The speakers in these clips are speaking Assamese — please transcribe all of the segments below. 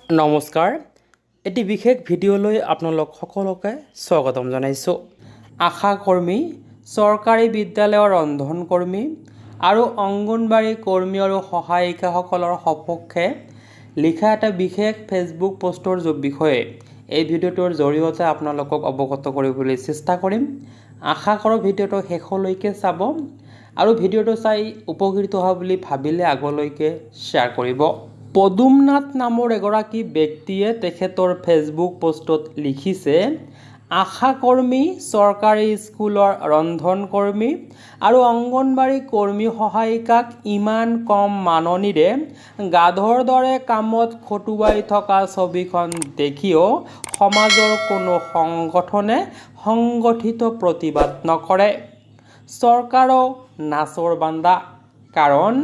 নমস্কাৰ এটি বিশেষ ভিডিঅ'লৈ আপোনালোক সকলোকে স্বাগতম জনাইছোঁ। আশা কৰ্মী, চৰকাৰী বিদ্যালয়ৰ ৰন্ধনকৰ্মী আৰু অংগনবাড়ী কৰ্মী আৰু সহায়িকাসকলৰ সপক্ষে লিখা এটা বিশেষ ফেচবুক পোষ্টৰ বিষয়ে এই ভিডিঅ'টোৰ জৰিয়তে আপোনালোকক অৱগত কৰিবলৈ চেষ্টা কৰিম। আশা কৰোঁ ভিডিঅ'টো শেষলৈকে চাব আৰু ভিডিঅ'টো চাই উপকৃত হোৱা বুলি ভাবিলে আগলৈকে শ্বেয়াৰ কৰিব। পদুমনাথ নামৰ এগৰাকী ব্যক্তিয়ে তেখেতৰ ফেচবুক পোষ্টত লিখিছে, আশা কৰ্মী, চৰকাৰী স্কুলৰ ৰন্ধনকৰ্মী আৰু অংগনবাড়ী কৰ্মী সহায়িকাক ইমান কম মাননিৰে গাধৰ দৰে কামত খটুৱাই থকা ছবিখন দেখিও সমাজৰ কোনো সংগঠনে সংগঠিত প্ৰতিবাদ নকৰে। চৰকাৰো নাচৰ বান্দা, কাৰণ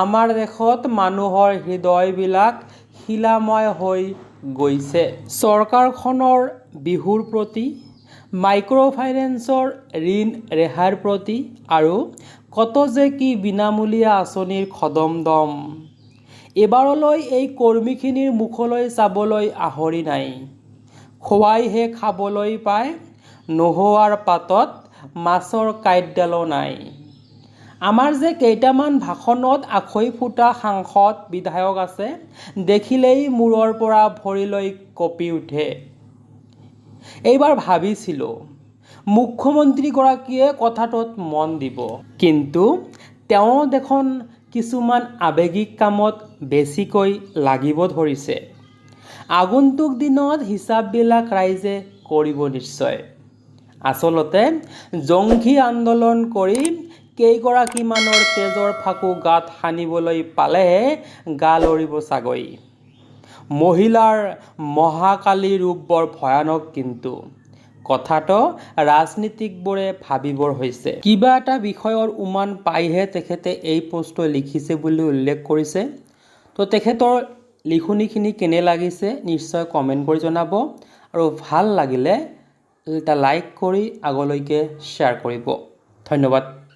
আমাৰ দেশত মানুহৰ হৃদয়বিলাক শিলাময় হৈ গৈছে। চৰকাৰখনৰ বিহুৰ প্ৰতি, মাইক্ৰ'ফাইনেন্সৰ ঋণ ৰেহাইৰ প্ৰতি আৰু কত যে কি বিনামূলীয়া আঁচনিৰ খদমদম। এইবাৰলৈ এই কৰ্মীখিনিৰ মুখলৈ চাবলৈ আহৰি নাই। খোৱাইহে খাবলৈ পায়, নোহোৱাৰ পাতত মাছৰ কাঁইটডালো নাই। আমাৰ যে কেইটামান ভাষণত আখৈ ফুটা সাংসদ বিধায়ক আছে, দেখিলেই মূৰৰ পৰা ভৰিলৈ কঁপি উঠে। এইবাৰ ভাবিছিলোঁ মুখ্যমন্ত্ৰীগৰাকীয়ে কথাটোত মন দিব, কিন্তু তেওঁ দেখোন কিছুমান আৱেগিক কামত বেছিকৈ লাগিব ধৰিছে। আগন্তুক দিনত হিচাপবিলাক ৰাইজে কৰিব নিশ্চয়। আচলতে জংঘী আন্দোলন কৰি কেইগৰাকীমানৰ তেজৰ ফাকু গাত সানিবলৈ পালেহে গা লৰিব চাগৈ। মহিলাৰ মহাকালী ৰূপ বৰ ভয়ানক, কিন্তু কথাটো ৰাজনীতিকবোৰে ভাবিবৰ হৈছে। কিবা এটা বিষয়ৰ উমান পাইহে তেখেতে এই পোষ্টটো লিখিছে বুলি উল্লেখ কৰিছে। তো তেখেতৰ লিখনিখিনি কেনে লাগিছে নিশ্চয় কমেণ্ট কৰি জনাব, আৰু ভাল লাগিলে এটা লাইক কৰি আগলৈকে শ্বেয়াৰ কৰিব। ধন্যবাদ।